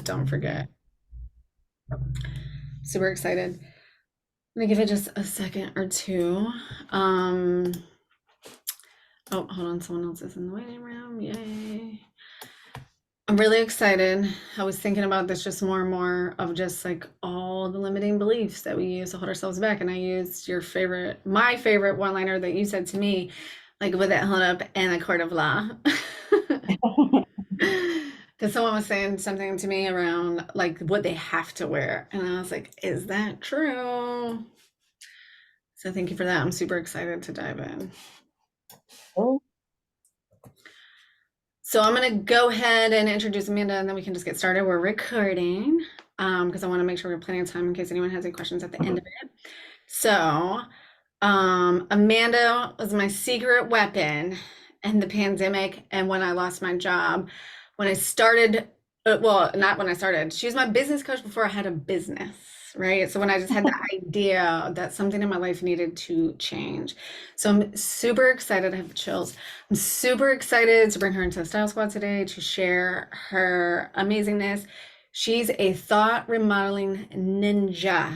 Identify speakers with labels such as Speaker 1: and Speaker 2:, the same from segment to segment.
Speaker 1: Don't forget. Super excited. Let me give it just a second or two. Um, oh, hold on. Someone else is in the waiting room. Yay. I'm really excited. I was thinking about this just more and more of just like all the limiting beliefs that we use to hold ourselves back. And I used my favorite one liner that you said to me, like with it held up in a court of law. Because someone was saying something to me around like what they have to wear. And I was like, is that true? So thank you for that. I'm super excited to dive in.
Speaker 2: Oh,
Speaker 1: So I'm going to go ahead and introduce Amanda and then we can just get started. We're recording because I want to make sure we have plenty of time in case anyone has any questions at the end of it. So Amanda was my secret weapon in the pandemic and when I lost my job. When I started, well, not when I started, she was my business coach before I had a business, right? So when I just had the idea that something in my life needed to change. So I'm super excited. I have chills. I'm super excited to bring her into the Style Squad today to share her amazingness. She's a thought remodeling ninja.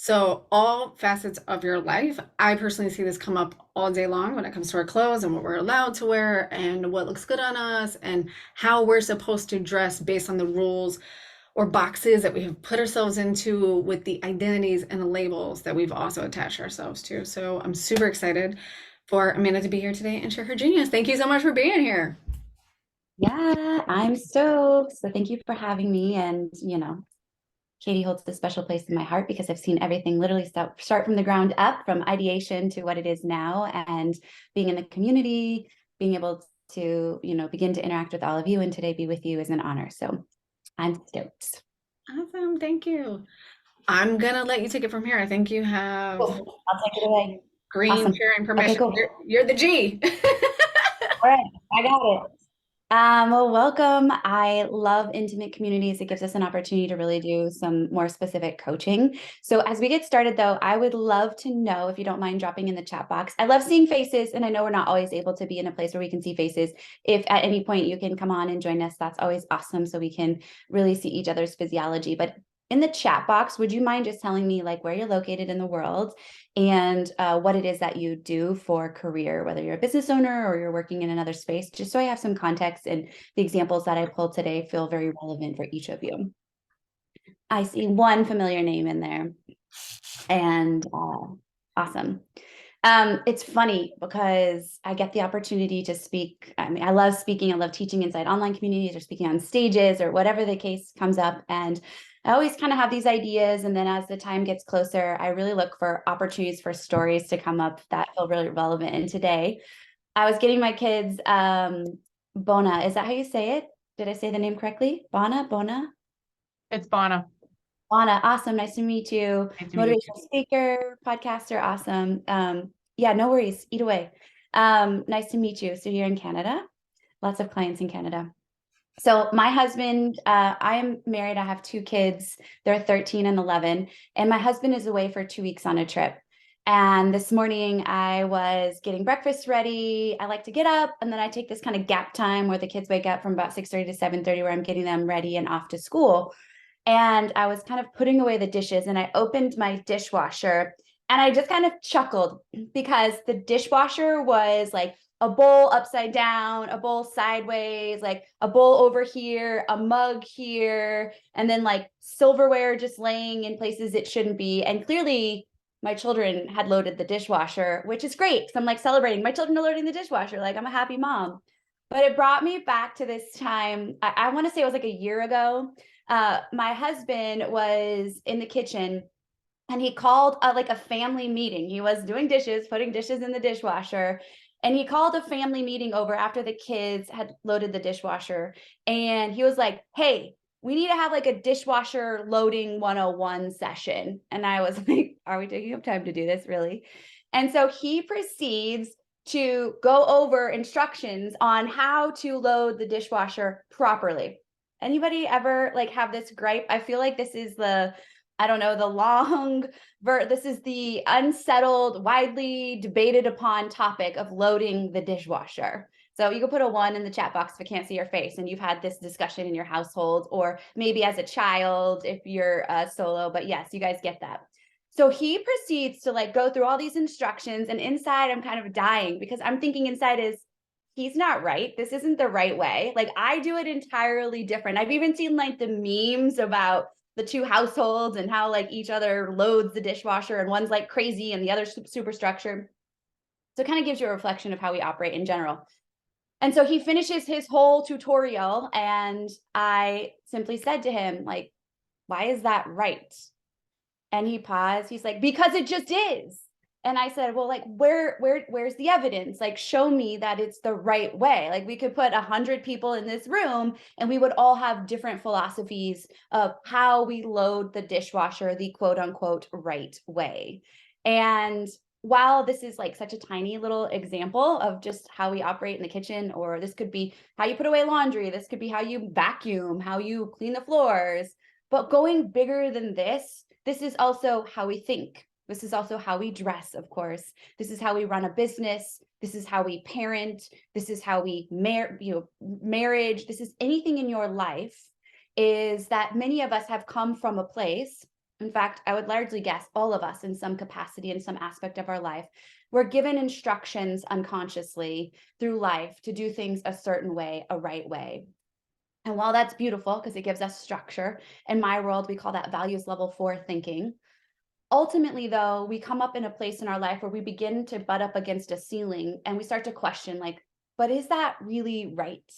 Speaker 1: So, all facets of your life, I personally see this come up all day long when it comes to our clothes and what we're allowed to wear and what looks good on us and how we're supposed to dress based on the rules or boxes that we have put ourselves into with the identities and the labels that we've also attached ourselves to. So, I'm super excited for Amanda to be here today and share her genius. Thank you so much for being here.
Speaker 2: yeah, I'm stoked. So thank you for having me. And, Katie holds a special place in my heart because I've seen everything literally start from the ground up, from ideation to what it is now, and being in the community, being able to, begin to interact with all of you and today be with you is an honor. So I'm stoked.
Speaker 1: Awesome. Thank you. I'm going to let you take it from here. I think you have
Speaker 2: Cool. I'll take it away.
Speaker 1: green
Speaker 2: Awesome.
Speaker 1: sharing
Speaker 2: Okay,
Speaker 1: permission.
Speaker 2: cool.
Speaker 1: You're the G.
Speaker 2: All right, I got it. Well, welcome. I love intimate communities. It gives us an opportunity to really do some more specific coaching. So as we get started though, I would love to know if you don't mind dropping in the chat box. I love seeing faces and I know we're not always able to be in a place where we can see faces. If at any point you can come on and join us, that's always awesome. So we can really see each other's physiology. But in the chat box, would you mind just telling me like where you're located in the world and what it is that you do for career, whether you're a business owner or you're working in another space, just so I have some context and the examples that I pulled today feel very relevant for each of you. I see one familiar name in there and awesome. It's funny because I get the opportunity to speak. I mean, I love speaking. I love teaching inside online communities or speaking on stages or whatever the case comes up. And I always kind of have these ideas. And then as the time gets closer, I really look for opportunities for stories to come up that feel really relevant. And today I was getting my kids, Bona. Is that how you say it? Did I say the name correctly? Bona?
Speaker 3: It's Bonna.
Speaker 2: Bona, awesome. Nice to meet you.
Speaker 3: Nice to meet you too.
Speaker 2: Motivational speaker, podcaster, awesome. Yeah, no worries. Eat away. Nice to meet you. So you're in Canada. Lots of clients in Canada. So my husband, I am married. I have two kids. They're 13 and 11. And my husband is away for 2 weeks on a trip. And this morning I was getting breakfast ready. I like to get up and then I take this kind of gap time where the kids wake up from about 6:30 to 7:30 where I'm getting them ready and off to school. And I was kind of putting away the dishes and I opened my dishwasher and I just kind of chuckled because the dishwasher was like a bowl upside down, a bowl sideways, like a bowl over here, a mug here, and then like silverware just laying in places it shouldn't be. And clearly my children had loaded the dishwasher, which is great. So I'm like celebrating my children are loading the dishwasher. Like I'm a happy mom. But it brought me back to this time. I want to say it was like a year ago. My husband was in the kitchen and he called like a family meeting. He was doing dishes, putting dishes in the dishwasher. And he called a family meeting over after the kids had loaded the dishwasher. And he was like, hey, we need to have like a dishwasher loading 101 session. And I was like, are we taking up time to do this really? And so he proceeds to go over instructions on how to load the dishwasher properly. Anybody ever like have this gripe? I feel like this is the, I don't know, the this is the unsettled, widely debated upon topic of loading the dishwasher. So you could put a 1 in the chat box if I can't see your face and you've had this discussion in your household, or maybe as a child if you're solo, but yes, you guys get that. So he proceeds to like go through all these instructions, and inside I'm kind of dying because I'm thinking inside is, he's not right. This isn't the right way. Like I do it entirely different. I've even seen like the memes about the two households and how like each other loads the dishwasher and one's like crazy and the other's super structured. So it kind of gives you a reflection of how we operate in general. And so he finishes his whole tutorial and I simply said to him, like, why is that right? And he paused. He's like, because it just is. And I said, well, like, where's the evidence? Like, show me that it's the right way. Like, we could put 100 people in this room and we would all have different philosophies of how we load the dishwasher the quote unquote right way. And while this is like such a tiny little example of just how we operate in the kitchen, or this could be how you put away laundry, this could be how you vacuum, how you clean the floors, but going bigger than this is also how we think. This is also how we dress, of course. This is how we run a business. This is how we parent. This is how we marriage. This is anything in your life, is that many of us have come from a place. In fact, I would largely guess all of us in some capacity, in some aspect of our life, we're given instructions unconsciously through life to do things a certain way, a right way. And while that's beautiful because it gives us structure, in my world, we call that values level 4 thinking. Ultimately, though, we come up in a place in our life where we begin to butt up against a ceiling and we start to question, like, but is that really right?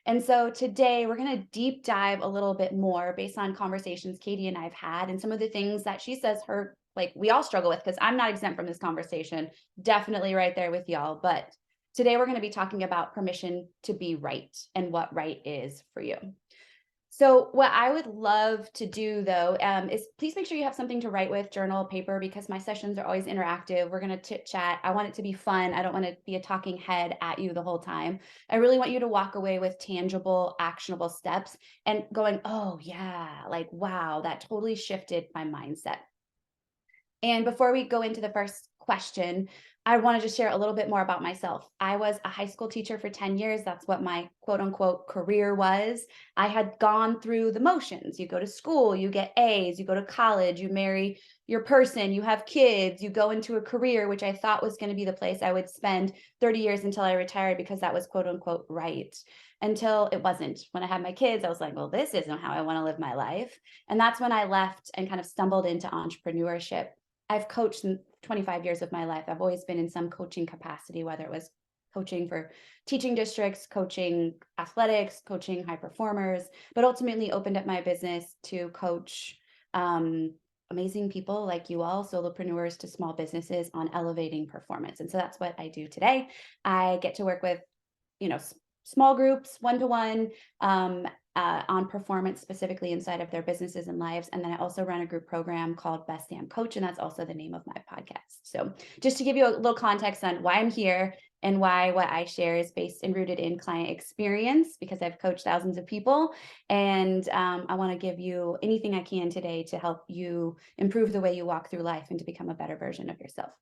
Speaker 2: And so today we're going to deep dive a little bit more based on conversations Katie and I've had and some of the things that she says her, like, we all struggle with, because I'm not exempt from this conversation, definitely right there with y'all. But today we're going to be talking about permission to be right and what right is for you. So what I would love to do though, is please make sure you have something to write with, journal, paper, because my sessions are always interactive. We're going to chit chat. I want it to be fun. I don't want to be a talking head at you the whole time. I really want you to walk away with tangible, actionable steps and going, oh yeah, like, wow, that totally shifted my mindset. And before we go into the first question, I want to just share a little bit more about myself. I was a high school teacher for 10 years. That's what my quote unquote career was. I had gone through the motions. You go to school, you get A's, you go to college, you marry your person, you have kids, you go into a career, which I thought was going to be the place I would spend 30 years until I retired, because that was quote unquote right. Until it wasn't. When I had my kids, I was like, well, this isn't how I want to live my life. And that's when I left and kind of stumbled into entrepreneurship. I've coached 25 years of my life. I've always been in some coaching capacity, whether it was coaching for teaching districts, coaching athletics, coaching high performers, but ultimately opened up my business to coach amazing people like you all, solopreneurs to small businesses, on elevating performance. And so that's what I do today. I get to work with, small groups, one-to-one, on performance specifically inside of their businesses and lives. And then I also run a group program called Best Damn Coach, and that's also the name of my podcast. So just to give you a little context on why I'm here and why what I share is based and rooted in client experience, because I've coached thousands of people. And I want to give you anything I can today to help you improve the way you walk through life and to become a better version of yourself.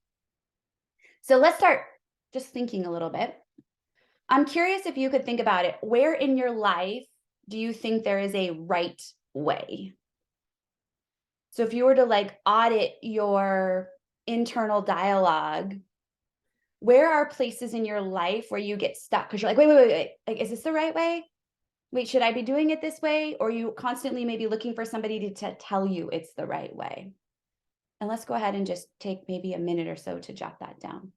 Speaker 2: So let's start just thinking a little bit. I'm curious if you could think about it. Where in your life do you think there is a right way? So if you were to like audit your internal dialogue, where are places in your life where you get stuck? Because you're like, wait. Like, is this the right way? Wait, should I be doing it this way? Or you constantly maybe looking for somebody to tell you it's the right way? And let's go ahead and just take maybe a minute or so to jot that down.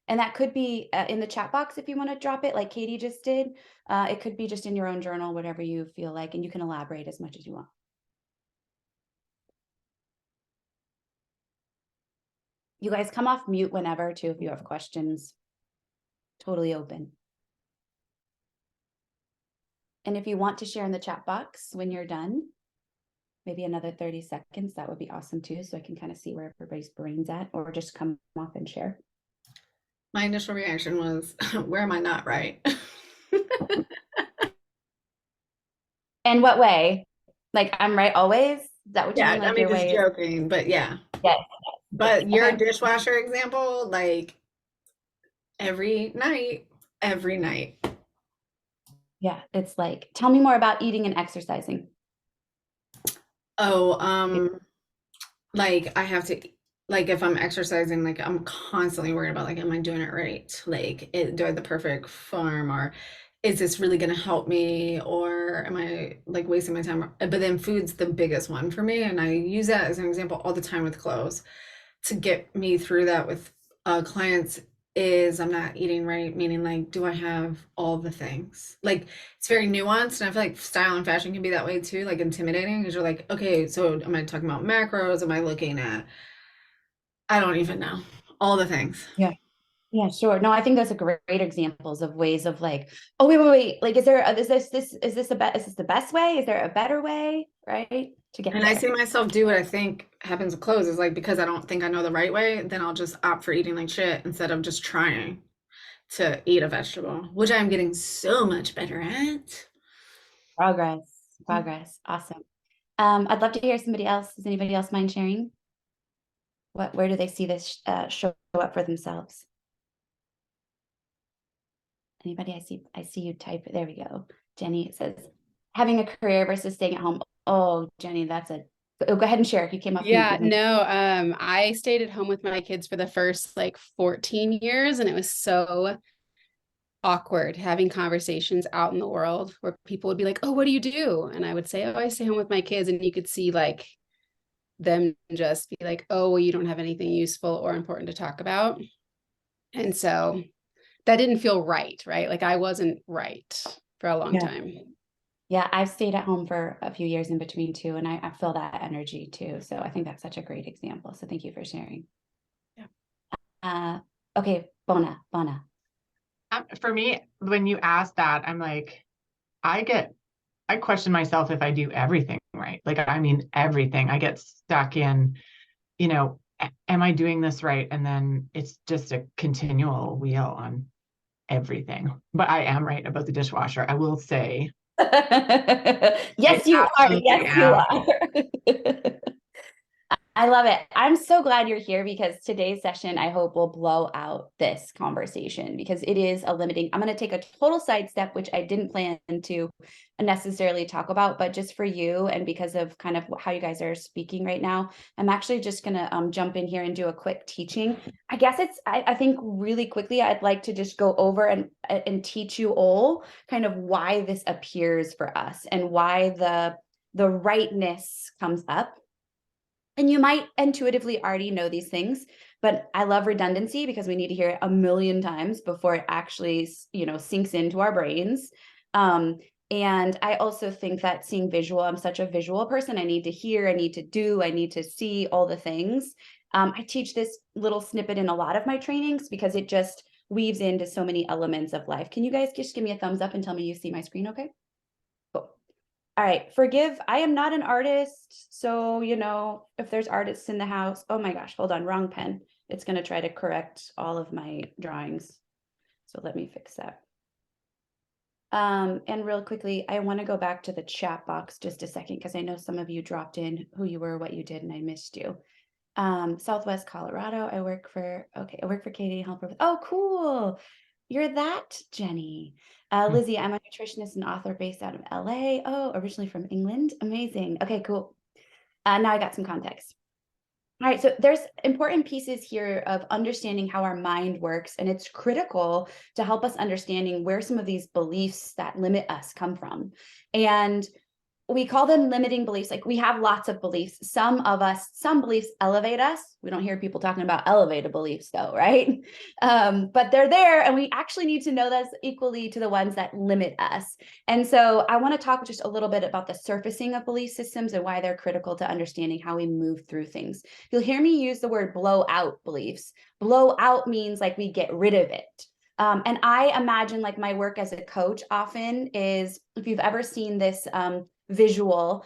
Speaker 2: And that could be in the chat box if you want to drop it like Katie just did. It could be just in your own journal, whatever you feel like, and you can elaborate as much as you want. You guys come off mute whenever too if you have questions. Totally open. And if you want to share in the chat box when you're done, maybe another 30 seconds, that would be awesome too, so I can kind of see where everybody's brain's at, or just come off and share.
Speaker 1: My initial reaction was, where am I not right?
Speaker 2: In what way? Like, I'm right always? Is that what you mean? Like,
Speaker 1: I mean,
Speaker 2: your
Speaker 1: just
Speaker 2: way
Speaker 1: joking, but yeah.
Speaker 2: Yes.
Speaker 1: But your
Speaker 2: Okay.
Speaker 1: dishwasher example, like every night, every night.
Speaker 2: Yeah, it's like, tell me more about eating and exercising.
Speaker 1: Oh, like I have to, like if I'm exercising, like I'm constantly worried about like, am I doing it right? Like, do I have the perfect form, or is this really gonna help me, or am I like wasting my time? But then food's the biggest one for me, and I use that as an example all the time with clothes to get me through that with clients. Is I'm not eating right, meaning like, do I have all the things? Like, it's very nuanced, and I feel like style and fashion can be that way too, like intimidating, because you're like, okay, so am I talking about macros? Am I looking at, I don't even know, all the things.
Speaker 2: Yeah. Yeah, sure. No, I think those are great examples of ways of like, oh, wait. Like, is this the best way? Is there a better way, right? To get
Speaker 1: And I see
Speaker 2: there.
Speaker 1: myself do what I think happens with clothes is like, because I don't think I know the right way, then I'll just opt for eating like shit instead of just trying to eat a vegetable, which I'm getting so much better at.
Speaker 2: Progress. Awesome. I'd love to hear somebody else. Does anybody else mind sharing? Where do they see this show up for themselves? Anybody? I see you type. There we go. Jenny, it says having a career versus staying at home. Oh, Jenny, go ahead and share. You came off mute.
Speaker 3: Yeah, no, I stayed at home with my kids for the first like 14 years, and it was so awkward having conversations out in the world where people would be like, "Oh, what do you do?" And I would say, "Oh, I stay home with my kids." And you could see like them just be like, "Oh, well, you don't have anything useful or important to talk about." And so that didn't feel right, right? Like I wasn't right for a long
Speaker 2: Yeah.
Speaker 3: time.
Speaker 2: Yeah, I've stayed at home for a few years in between too, and I feel that energy too. So I think that's such a great example. So thank you for sharing.
Speaker 3: Yeah.
Speaker 2: Okay, Bona.
Speaker 4: For me, when you ask that, I'm like, I question myself if I do everything right. Like, I mean, everything. I get stuck in, am I doing this right? And then it's just a continual wheel on everything. But I am right about the dishwasher. I will say,
Speaker 2: Yes, you are.
Speaker 4: absolutely
Speaker 2: Yes, you
Speaker 4: am.
Speaker 2: are. I love it. I'm so glad you're here because today's session, I hope, will blow out this conversation because it is a limiting. I'm going to take a total sidestep, which I didn't plan to necessarily talk about, but just for you and because of kind of how you guys are speaking right now, I'm actually just going to jump in here and do a quick teaching. I guess I think really quickly, I'd like to just go over and teach you all kind of why this appears for us and why the rightness comes up. And you might intuitively already know these things, but I love redundancy because we need to hear it a million times before it actually, sinks into our brains. And I also think that seeing visual, I'm such a visual person. I need to hear, I need to do, I need to see all the things. I teach this little snippet in a lot of my trainings because it just weaves into so many elements of life. Can you guys just give me a thumbs up and tell me you see my screen okay? Cool. All right, forgive, I am not an artist. So, if there's artists in the house, oh my gosh, hold on, wrong pen. It's going to try to correct all of my drawings. So let me fix that. And real quickly, I want to go back to the chat box just a second, because I know some of you dropped in who you were, what you did, and I missed you. Southwest Colorado, I work for Katie, help her with, oh, cool. You're that, Jenny. Lizzie, I'm a nutritionist and author based out of LA. Oh, originally from England. Amazing. Okay, cool. Now I got some context. All right, so there's important pieces here of understanding how our mind works, and it's critical to help us understanding where some of these beliefs that limit us come from. And we call them limiting beliefs. Like we have lots of beliefs. Some beliefs elevate us. We don't hear people talking about elevated beliefs though, right? But they're there and we actually need to know those equally to the ones that limit us. And so I want to talk just a little bit about the surfacing of belief systems and why they're critical to understanding how we move through things. You'll hear me use the word blow out beliefs. Blow out means like we get rid of it. And I imagine like my work as a coach often is, if you've ever seen this visual,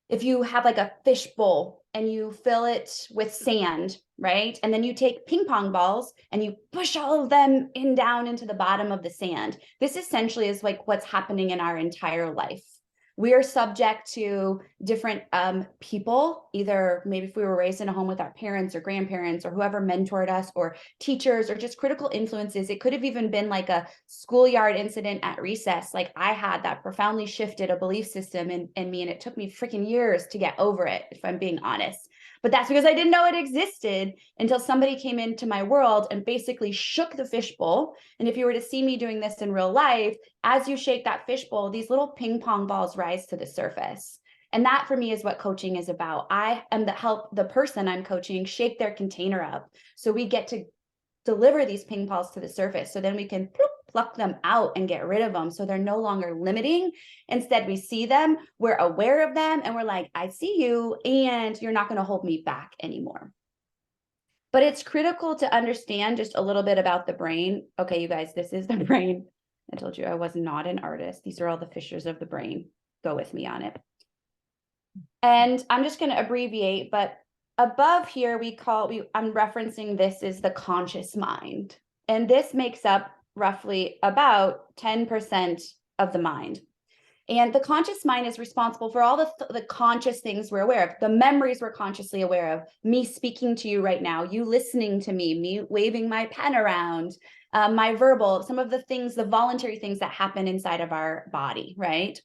Speaker 2: if you have like a fish bowl and you fill it with sand, right? And then you take ping pong balls and you push all of them down into the bottom of the sand. This essentially is like what's happening in our entire life. We are subject to different people, either maybe if we were raised in a home with our parents or grandparents or whoever mentored us, or teachers, or just critical influences. It could have even been like a schoolyard incident at recess. Like I had that profoundly shifted a belief system in me, and it took me freaking years to get over it, if I'm being honest. But that's because I didn't know it existed until somebody came into my world and basically shook the fishbowl. And if you were to see me doing this in real life, as you shake that fishbowl, these little ping pong balls rise to the surface. And that for me is what coaching is about. I am the person I'm coaching shake their container up. So we get to deliver these ping balls to the surface. So then we can pluck them out and get rid of them. So they're no longer limiting. Instead, we see them, we're aware of them, and we're like, I see you, and you're not going to hold me back anymore. But it's critical to understand just a little bit about the brain. Okay, you guys, this is the brain. I told you I was not an artist. These are all the fissures of the brain. Go with me on it. And I'm just going to abbreviate, but above here, I'm referencing this is the conscious mind. And this makes up roughly about 10% of the mind. And the conscious mind is responsible for all the conscious things we're aware of, the memories we're consciously aware of, me speaking to you right now, you listening to me waving my pen around, my verbal, some of the things, the voluntary things that happen inside of our body, right?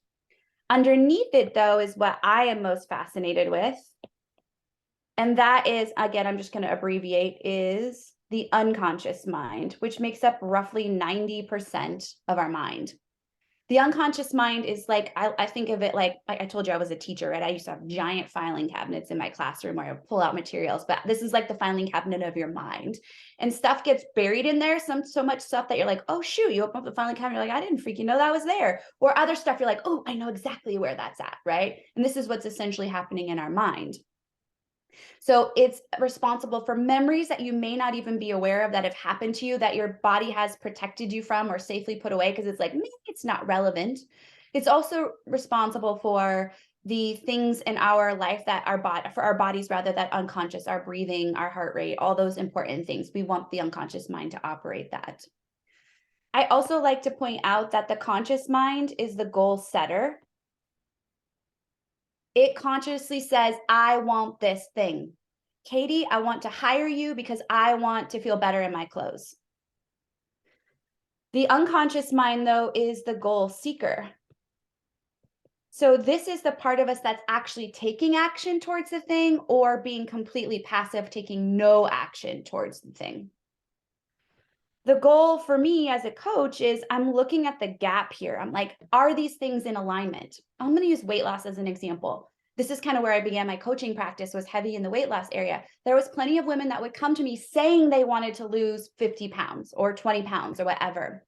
Speaker 2: Underneath it, though, is what I am most fascinated with. And that is, again, I'm just going to abbreviate, is the unconscious mind, which makes up roughly 90% of our mind. The unconscious mind is like, I think of it like I told you I was a teacher, right? I used to have giant filing cabinets in my classroom where I would pull out materials, but this is like the filing cabinet of your mind. And stuff gets buried in there, so much stuff that you're like, oh shoot, you open up the filing cabinet, you're like, I didn't freaking know that was there. Or other stuff, you're like, oh, I know exactly where that's at, right? And this is what's essentially happening in our mind. So it's responsible for memories that you may not even be aware of that have happened to you, that your body has protected you from or safely put away because it's like, maybe it's not relevant. It's also responsible for the things in our life that for our bodies, rather, that unconscious, our breathing, our heart rate, all those important things. We want the unconscious mind to operate that. I also like to point out that the conscious mind is the goal setter. It consciously says, I want this thing. Katie, I want to hire you because I want to feel better in my clothes. The unconscious mind, though, is the goal seeker. So this is the part of us that's actually taking action towards the thing, or being completely passive, taking no action towards the thing. The goal for me as a coach is I'm looking at the gap here. I'm like, are these things in alignment? I'm going to use weight loss as an example. This is kind of where I began my coaching practice, was heavy in the weight loss area. There was plenty of women that would come to me saying they wanted to lose 50 pounds or 20 pounds or whatever.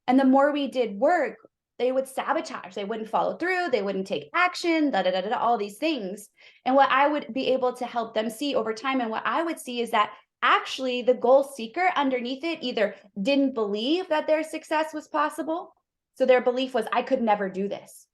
Speaker 2: And the more we did work, they would sabotage. They wouldn't follow through. They wouldn't take action, all these things. And what I would be able to help them see over time, and what I would see, is that actually the goal seeker underneath it either didn't believe that their success was possible. So their belief was, I could never do this.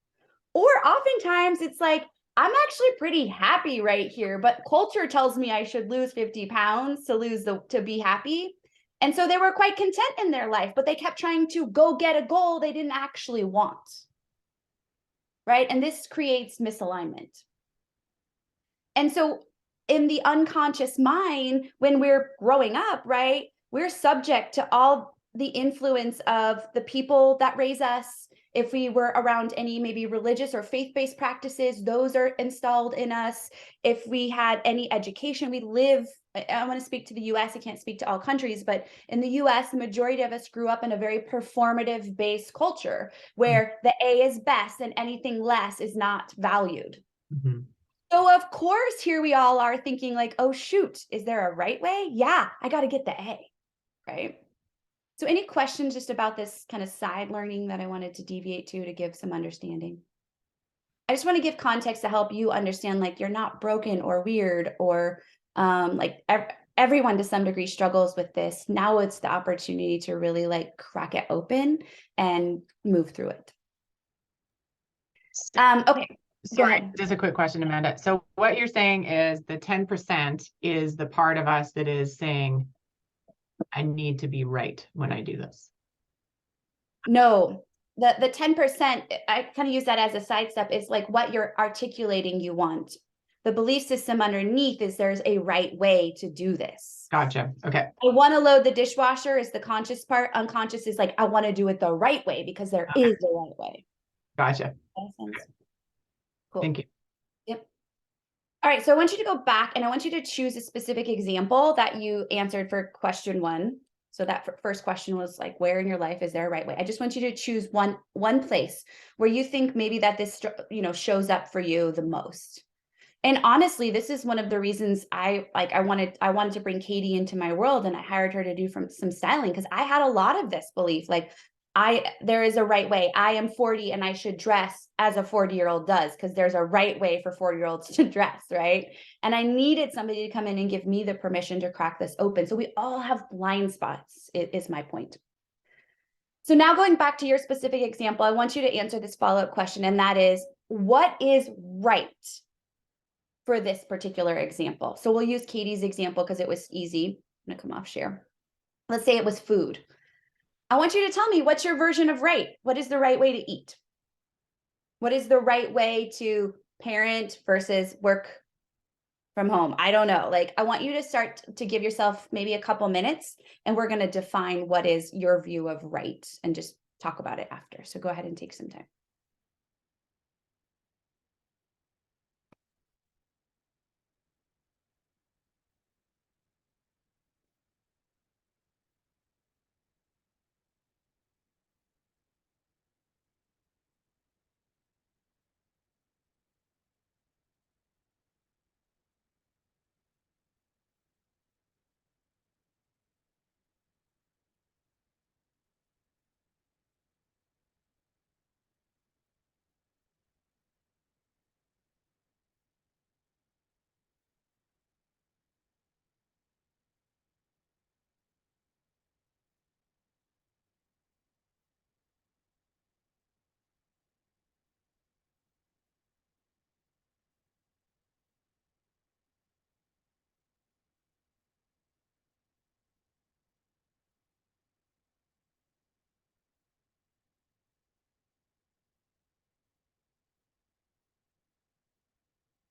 Speaker 2: Or oftentimes it's like, I'm actually pretty happy right here, but culture tells me I should lose 50 pounds to be happy. And so they were quite content in their life, but they kept trying to go get a goal they didn't actually want. Right? And this creates misalignment. And so in the unconscious mind, when we're growing up, right, we're subject to all the influence of the people that raise us. If we were around any maybe religious or faith-based practices, those are installed in us. If we had any education, I want to speak to the US, I can't speak to all countries, but in the US, the majority of us grew up in a very performative-based culture where the A is best and anything less is not valued. Mm-hmm. So of course, here we all are thinking like, oh shoot, is there a right way? Yeah, I got to get the A, right? So any questions just about this kind of side learning that I wanted to deviate to give some understanding? I just want to give context to help you understand, like, you're not broken or weird, or everyone to some degree struggles with this. Now it's the opportunity to really like crack it open and move through it. Okay.
Speaker 4: Sorry, just a quick question, Amanda. So what you're saying is the 10% is the part of us that is saying, I need to be right when I do this.
Speaker 2: No, The 10%, I kind of use that as a sidestep, is like what you're articulating you want. The belief system underneath is there's a right way to do this.
Speaker 4: Gotcha. Okay.
Speaker 2: I want to load the dishwasher is the conscious part. Unconscious is like, I want to do it the right way because there
Speaker 4: Okay.
Speaker 2: is a right way.
Speaker 4: Gotcha.
Speaker 2: Cool.
Speaker 4: Thank you.
Speaker 2: Yep. All right. So I want you to go back and I want you to choose a specific example that you answered for question 1. So that first question was like, where in your life is there a right way? I just want you to choose one place where you think maybe that this, shows up for you the most. And honestly, this is one of the reasons I wanted to bring Katie into my world, and I hired her to do some styling because I had a lot of this belief, like there is a right way. I am 40 and I should dress as a 40-year-old does because there's a right way for 40-year-olds to dress, right? And I needed somebody to come in and give me the permission to crack this open. So we all have blind spots, is my point. So now going back to your specific example, I want you to answer this follow-up question, and that is, what is right for this particular example? So we'll use Katie's example because it was easy. I'm gonna come off share. Let's say it was food. I want you to tell me, what's your version of right? What is the right way to eat? What is the right way to parent versus work from home? I don't know. Like, I want you to start to give yourself maybe a couple minutes, and we're going to define what is your view of right and just talk about it after. So go ahead and take some time.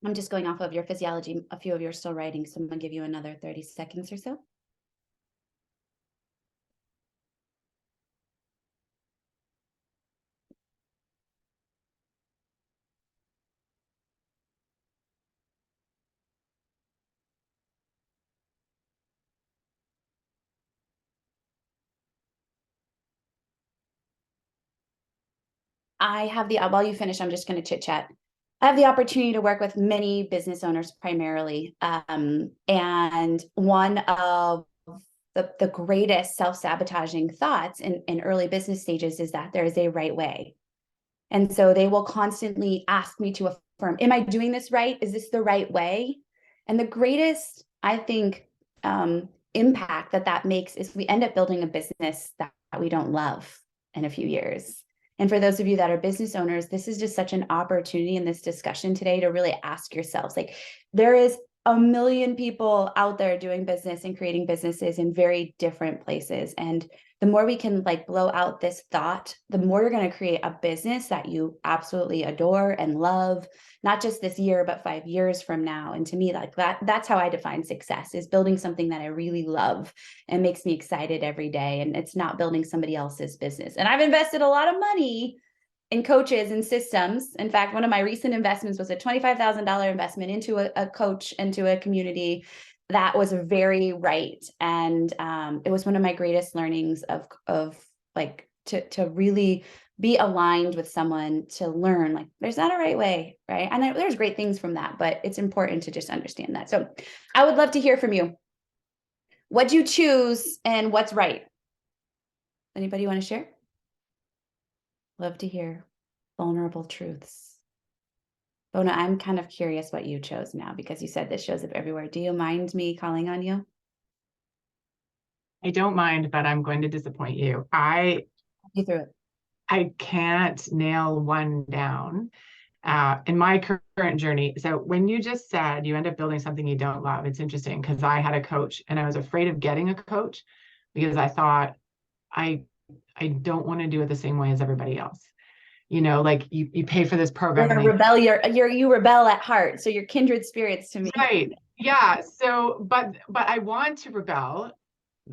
Speaker 2: I'm just going off of your physiology. A few of you are still writing, so I'm going to give you another 30 seconds or so. While you finish, I'm just going to chit chat. I have the opportunity to work with many business owners primarily. And one of the greatest self-sabotaging thoughts in early business stages is that there is a right way. And so they will constantly ask me to affirm, am I doing this right? Is this the right way? And the greatest, I think, impact that makes is we end up building a business that we don't love in a few years. And for those of you that are business owners, this is just such an opportunity in this discussion today to really ask yourselves, like, there is a million people out there doing business and creating businesses in very different places. And the more we can like blow out this thought, the more you're going to create a business that you absolutely adore and love, not just this year, but 5 years from now. And to me, like that's how I define success, is building something that I really love and makes me excited every day. And it's not building somebody else's business. And I've invested a lot of money in coaches and systems. In fact, one of my recent investments was a $25,000 investment into a coach, into a community that was very right. And it was one of my greatest learnings of like to really be aligned with someone, to learn like there's not a right way, right? And there's great things from that, but it's important to just understand that. So I would love to hear from you. What'd you choose and what's right? Anybody want to share? Love to hear vulnerable truths. Bona, I'm kind of curious what you chose now, because you said this shows up everywhere. Do you mind me calling on you?
Speaker 4: I don't mind, but I'm going to disappoint you.
Speaker 2: You through it.
Speaker 4: I can't nail one down in my current journey. So when you just said you end up building something you don't love, it's interesting because I had a coach and I was afraid of getting a coach because I thought I don't want to do it the same way as everybody else. You know, like you pay for this
Speaker 2: You're
Speaker 4: program
Speaker 2: a
Speaker 4: and
Speaker 2: rebel, you rebel at heart. So you're kindred spirits to me.
Speaker 4: right. Yeah. So, but I want to rebel.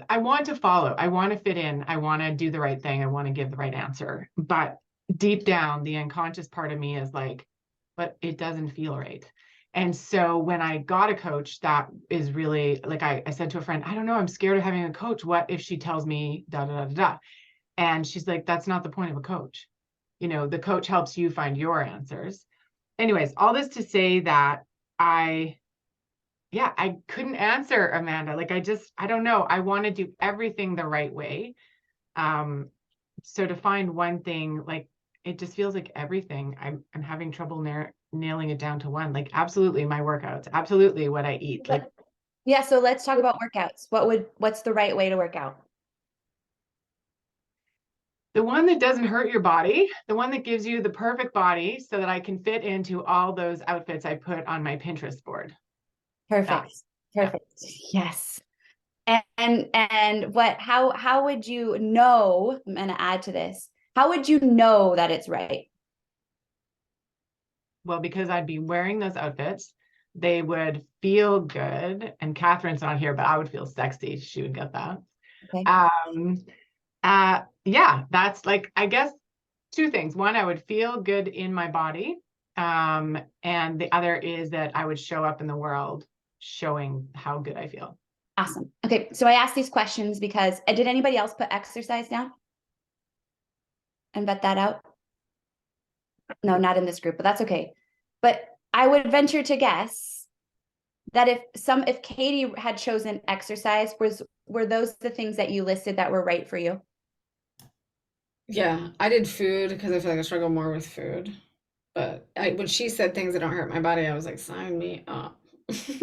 Speaker 4: I want to follow. I want to fit in. I want to do the right thing. I want to give the right answer. But deep down, the unconscious part of me is like, but it doesn't feel right. And so when I got a coach, that is really like I said to a friend, I don't know, I'm scared of having a coach. What if she tells me da da da da da? And she's like, that's not the point of a coach. You know, the coach helps you find your answers. Anyways, all this to say that I couldn't answer, Amanda. Like I don't know. I want to do everything the right way. So to find one thing, like it just feels like everything. I'm having trouble nailing it down to one. Like absolutely my workouts, absolutely what I eat. Like
Speaker 2: Yeah, so let's talk about workouts. What's the right way to work out?
Speaker 4: the one that doesn't hurt your body, the one that gives you the perfect body so that I can fit into all those outfits I put on my Pinterest board.
Speaker 2: Perfect. Perfect. Yes. And how would you know, I'm gonna add to this, how would you know that it's right?
Speaker 4: Well, because I'd be wearing those outfits, they would feel good. And Catherine's not here, but I would feel sexy. She would get that.
Speaker 2: Okay.
Speaker 4: Yeah, that's like, I guess two things. One, I would feel good in my body. And the other is that I would show up in the world showing how good I feel.
Speaker 2: Awesome. Okay, so I asked these questions because did anybody else put exercise down and vet that out? No, not in this group, but that's okay. But I would venture to guess that if Katie had chosen exercise, were those the things that you listed that were right for you?
Speaker 1: Yeah, I did food because I feel like I struggle more with food. But when she said things that don't hurt my body, I was like, sign me up.
Speaker 2: So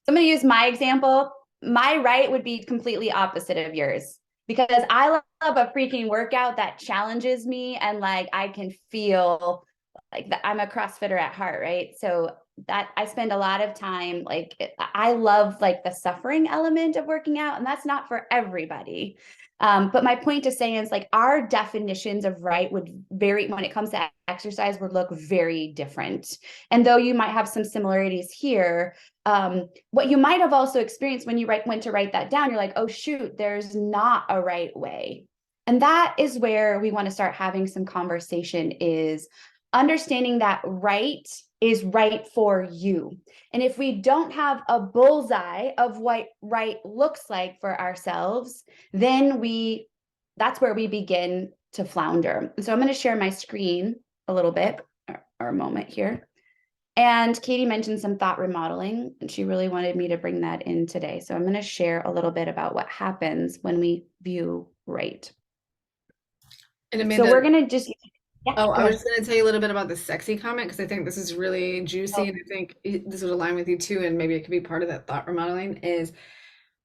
Speaker 2: I'm going to use my example. My right would be completely opposite of yours because I love a freaking workout that challenges me and like I can feel like that I'm a CrossFitter at heart, right? So that I spend a lot of time like I love like the suffering element of working out, and that's not for everybody. But my point to say is like our definitions of right would vary when it comes to exercise would look very different. And though you might have some similarities here, what you might have also experienced when you went to write that down, you're like, oh shoot, there's not a right way. And that is where we want to start having some conversation, is understanding that right is right for you. And if we don't have a bullseye of what right looks like for ourselves, then that's where we begin to flounder. So I'm going to share my screen a little bit, or a moment here. And Katie mentioned some thought remodeling, and she really wanted me to bring that in today. So I'm going to share a little bit about what happens when we view right.
Speaker 1: And Amanda,
Speaker 2: So we're going to just, yeah,
Speaker 1: oh, I
Speaker 2: go
Speaker 1: was
Speaker 2: ahead.
Speaker 1: just going to tell you a little bit about the sexy comment because I think this is really juicy, and I think this would align with you too, and maybe it could be part of that thought remodeling. Is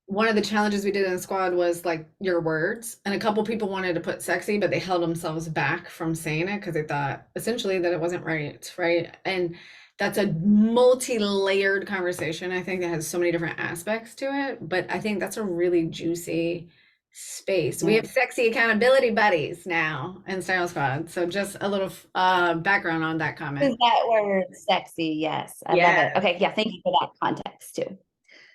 Speaker 1: one of the challenges we did in the squad was like your words, and a couple people wanted to put sexy, but they held themselves back from saying it because they thought essentially that it wasn't right? And that's a multi-layered conversation. I think that has so many different aspects to it, but I think that's a really juicy space. We have sexy accountability buddies now in Style Squad. So just a little background on that
Speaker 2: Is
Speaker 1: comment.
Speaker 2: that word sexy? Yes, I love
Speaker 1: Yes.
Speaker 2: it. Okay, yeah, thank you for that context too.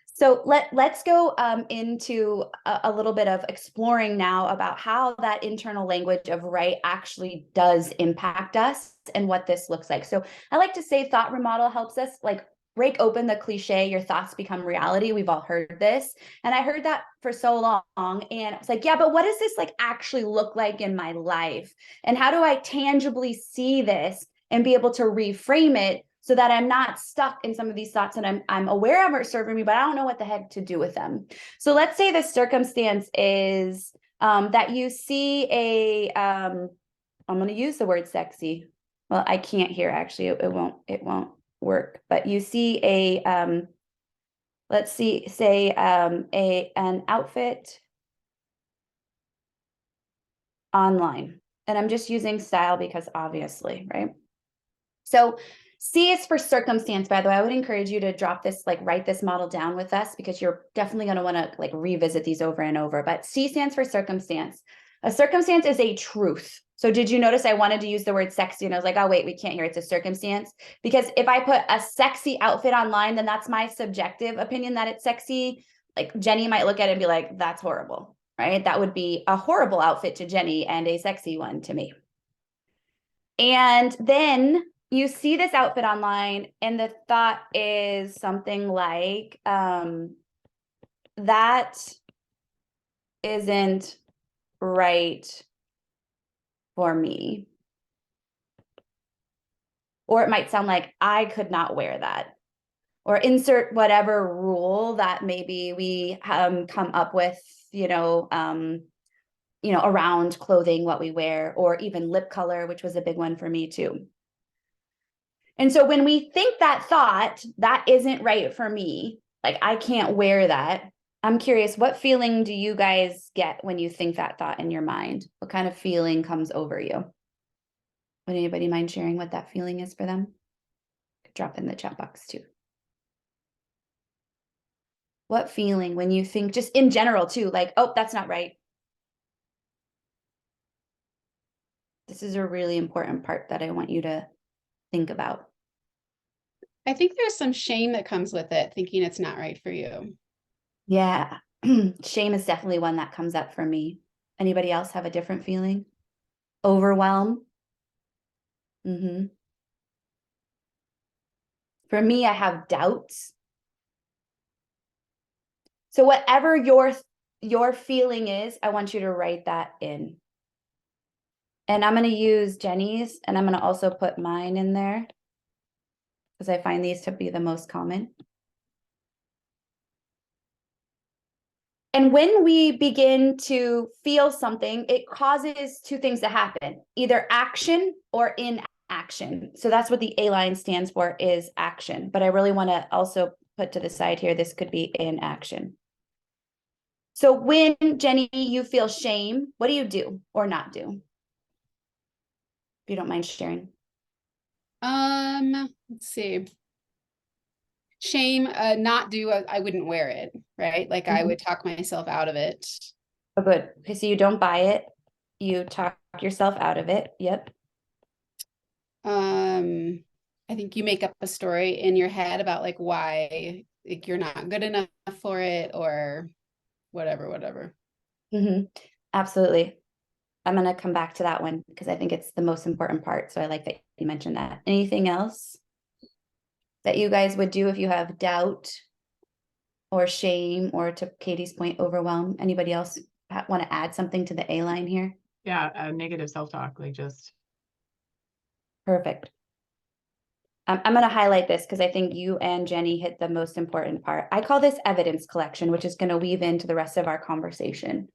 Speaker 2: So let's go into a little bit of exploring now about how that internal language of right actually does impact us and what this looks like. So I like to say thought remodel helps us like break open the cliche, your thoughts become reality. We've all heard this. And I heard that for so long. And it's like, yeah, but what does this like actually look like in my life? And how do I tangibly see this and be able to reframe it so that I'm not stuck in some of these thoughts and I'm aware of it serving me, but I don't know what the heck to do with them. So let's say the circumstance is that you see I'm going to use the word sexy. Well, I can't here actually. It won't work. But you see let's see, say an outfit online, and I'm just using style because obviously, right? So C is for circumstance, by the way. I would encourage you to drop this, like write this model down with us because you're definitely going to want to like revisit these over and over. But C stands for circumstance. A circumstance is a truth. So did you notice I wanted to use the word sexy and I was like, oh, wait, we can't hear it's a circumstance. Because if I put a sexy outfit online, then that's my subjective opinion that it's sexy. Like Jenny might look at it and be like, that's horrible, right? That would be a horrible outfit to Jenny and a sexy one to me. And then you see this outfit online and the thought is something like, that isn't right for me. Or it might sound like I could not wear that. Or insert whatever rule that maybe we come up with, around clothing, what we wear, or even lip color, which was a big one for me too. And so when we think that thought, that isn't right for me, like I can't wear that, I'm curious, what feeling do you guys get when you think that thought in your mind? What kind of feeling comes over you? Would anybody mind sharing what that feeling is for them? Drop in the chat box too. What feeling when you think, just in general too, like, oh, that's not right. This is a really important part that I want you to think about.
Speaker 3: I think there's some shame that comes with it, thinking it's not right for you.
Speaker 2: Yeah, shame is definitely one that comes up for me. Anybody else have a different feeling? Overwhelm? For me, I have doubts. So whatever your feeling is, I want you to write that in. And I'm going to use Jenny's, and I'm going to also put mine in there because I find these to be the most common. And when we begin to feel something, it causes two things to happen, either action or inaction. So that's what the A line stands for, is action. But I really want to also put to the side here, this could be inaction. So when, Jenny, you feel shame, what do you do or not do? If you don't mind sharing.
Speaker 3: Let's see. Shame, not do, I wouldn't wear it, right? Like I would talk myself out of it.
Speaker 2: Oh, good. Okay, so you don't buy it. You talk yourself out of it. Yep.
Speaker 3: I think you make up a story in your head about like why like you're not good enough for it or whatever.
Speaker 2: Absolutely. I'm going to come back to that one because I think it's the most important part. So I like that you mentioned that. Anything else that you guys would do if you have doubt or shame, or to Katie's point, overwhelm? Anybody else want to add something to the A line here?
Speaker 4: Yeah, negative self-talk, like just.
Speaker 2: Perfect. I'm going to highlight this because I think you and Jenny hit the most important part. I call this evidence collection, which is going to weave into the rest of our conversation.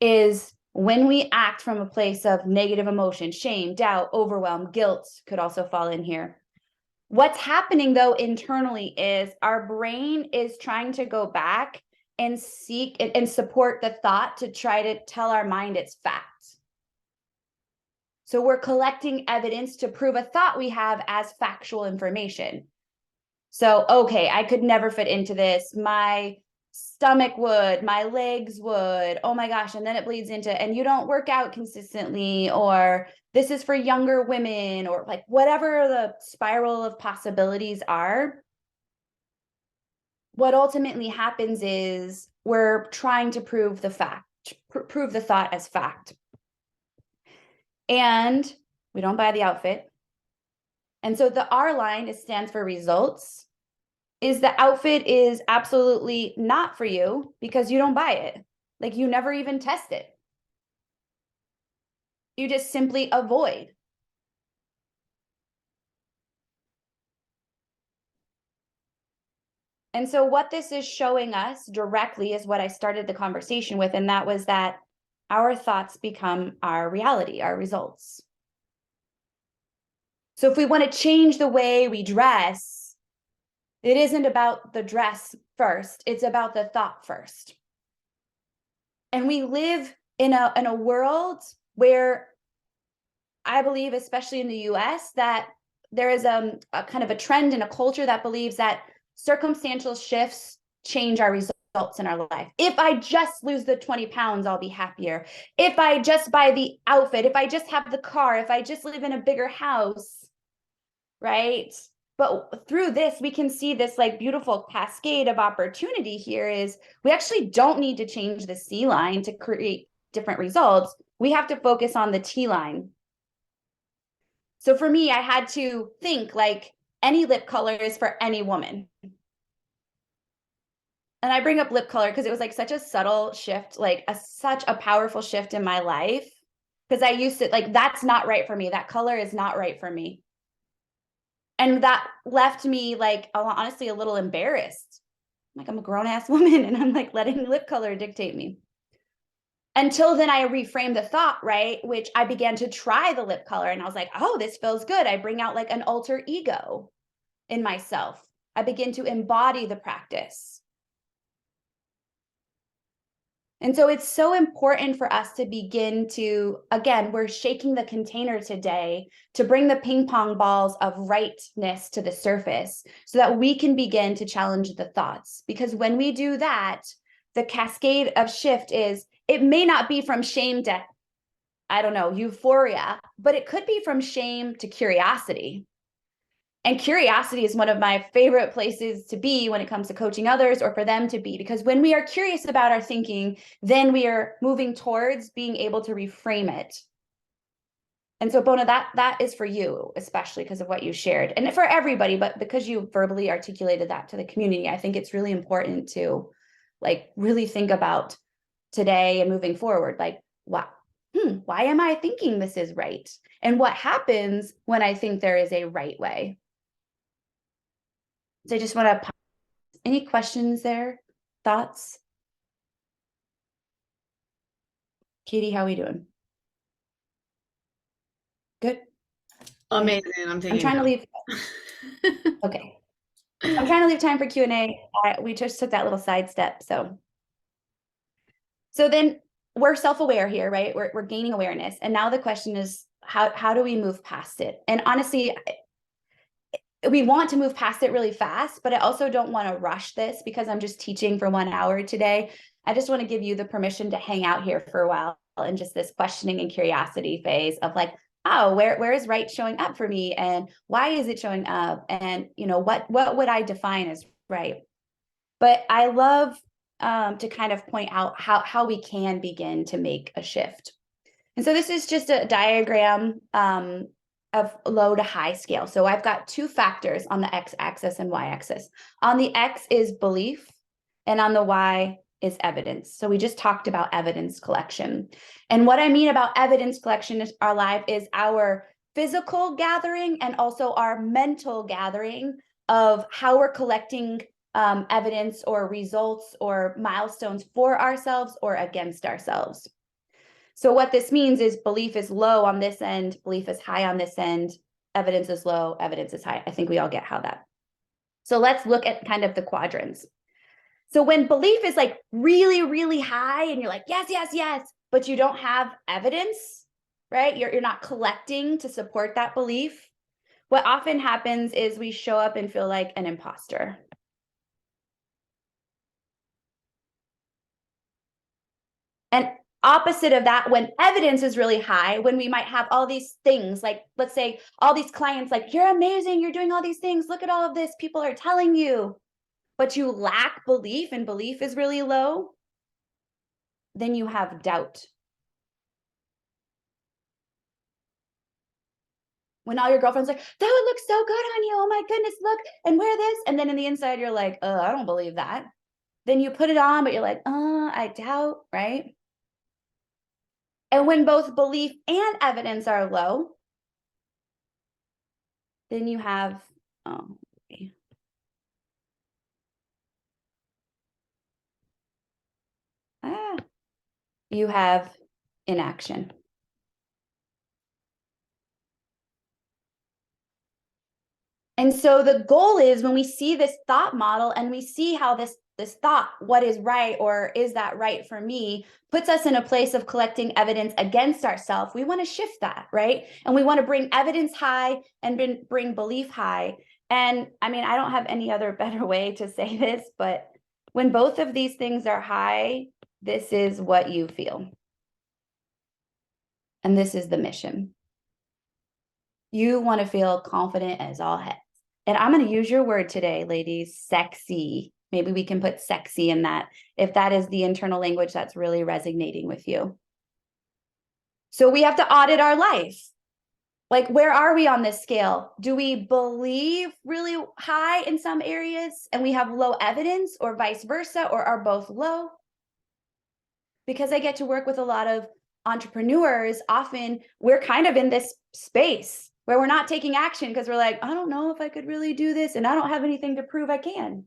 Speaker 2: Is when we act from a place of negative emotion, shame, doubt, overwhelm, guilt could also fall in here. What's happening though internally is our brain is trying to go back and seek and support the thought to try to tell our mind it's fact. So we're collecting evidence to prove a thought we have as factual information. So, okay, I could never fit into this. My stomach would, my legs would, oh my gosh. And then it bleeds into, and you don't work out consistently, or this is for younger women, or like whatever the spiral of possibilities are. What ultimately happens is we're trying to prove the fact, prove the thought as fact. And we don't buy the outfit. And so the R line stands for results. Is the outfit is absolutely not for you because you don't buy it. Like you never even test it. You just simply avoid. And so what this is showing us directly is what I started the conversation with, and that was that our thoughts become our reality, our results. So if we want to change the way we dress, it isn't about the dress first, it's about the thought first. And we live in a world where I believe, especially in the US, that there is a kind of a trend and a culture that believes that circumstantial shifts change our results. results in our life. If I just lose the 20 pounds, I'll be happier. If I just buy the outfit, if I just have the car, if I just live in a bigger house, right? But through this, we can see this like beautiful cascade of opportunity here is we actually don't need to change the C line to create different results. We have to focus on the T line. So for me, I had to think like any lip color is for any woman. And I bring up lip color because it was like such a subtle shift, like such a powerful shift in my life. Because I used to like, that's not right for me. That color is not right for me. And that left me like, honestly, a little embarrassed. Like I'm a grown ass woman and I'm like letting lip color dictate me. Until then I reframed the thought, right? Which I began to try the lip color and I was like, oh, this feels good. I bring out like an alter ego in myself. I begin to embody the practice. And so it's so important for us to begin to, again, we're shaking the container today to bring the ping pong balls of rightness to the surface so that we can begin to challenge the thoughts. Because when we do that, the cascade of shift is, it may not be from shame to, I don't know, euphoria, but it could be from shame to curiosity. And curiosity is one of my favorite places to be when it comes to coaching others or for them to be, because when we are curious about our thinking, then we are moving towards being able to reframe it. And so Bona, that is for you, especially because of what you shared and for everybody, but because you verbally articulated that to the community, I think it's really important to like really think about today and moving forward, like, wow, why am I thinking this is right? And what happens when I think there is a right way? So I just want to, any questions there? Thoughts? Katie, how are we doing? Good.
Speaker 1: Amazing. I'm taking
Speaker 2: I'm trying to leave. Okay. I'm trying to leave time for Q&A. We just took that little sidestep. So then we're self-aware here, right? We're gaining awareness. And now the question is, how do we move past it? And honestly, we want to move past it really fast, but I also don't want to rush this because I'm just teaching for 1 hour today. I just want to give you the permission to hang out here for a while in just this questioning and curiosity phase of like, oh, where is right showing up for me? And why is it showing up? And, you know, what would I define as right? But I love to kind of point out how we can begin to make a shift. And so this is just a diagram of low to high scale. So I've got two factors on the x-axis and y-axis. On the x is belief, and on the y is evidence. So we just talked about evidence collection. And what I mean about evidence collection in our life is our physical gathering and also our mental gathering of how we're collecting evidence or results or milestones for ourselves or against ourselves. So what this means is belief is low on this end, belief is high on this end, evidence is low, evidence is high. I think we all get how that. So let's look at kind of the quadrants. So when belief is like really, really high and you're like, yes, yes, yes, but you don't have evidence, right? You're not collecting to support that belief. What often happens is we show up and feel like an imposter. And opposite of that, when evidence is really high, when we might have all these things, like let's say all these clients, like, you're amazing, you're doing all these things, look at all of this, people are telling you, but you lack belief and belief is really low, then you have doubt. When all your girlfriends are like, that would look so good on you, oh my goodness, look, and wear this, and then in the inside you're like, I don't believe that. Then you put it on, but you're like, I doubt, right? And when both belief and evidence are low, then you have, you have inaction. And so the goal is when we see this thought model and we see how this thought, what is right, or is that right for me, puts us in a place of collecting evidence against ourselves, we want to shift that, right? And we want to bring evidence high and bring belief high. And I mean, I don't have any other better way to say this, but When both of these things are high, this is what you feel. And this is the mission. You want to feel confident as all heck. And I'm going to use your word today, ladies, sexy. Maybe we can put sexy in that if that is the internal language that's really resonating with you. So we have to audit our life. Like, where are we on this scale? Do we believe really high in some areas and we have low evidence, or vice versa, or are both low? Because I get to work with a lot of entrepreneurs, often we're kind of in this space where we're not taking action because we're like, I don't know if I could really do this, and I don't have anything to prove I can.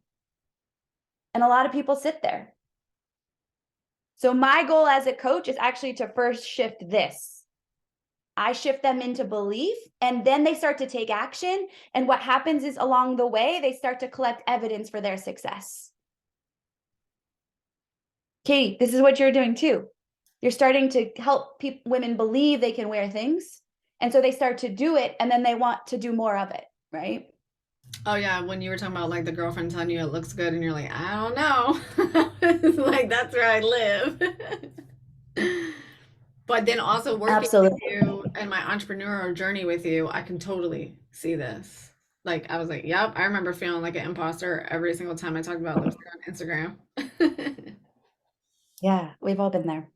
Speaker 2: And a lot of people sit there. So my goal as a coach is actually to first shift this. I shift them into belief, and then they start to take action. And what happens is, along the way, they start to collect evidence for their success. Katie, this is what you're doing too. You're starting to help women believe they can wear things. And so they start to do it, and then they want to do more of it, right?
Speaker 1: Oh yeah, when you were talking about like the girlfriend telling you it looks good and you're like, I don't know. It's like that's where I live. But then also working with
Speaker 2: Absolutely.
Speaker 1: you and my entrepreneurial journey with you, I can totally see this. Like I was like, yep, I remember feeling like an imposter every single time I talked about lipstick on Instagram.
Speaker 2: Yeah, we've all been there.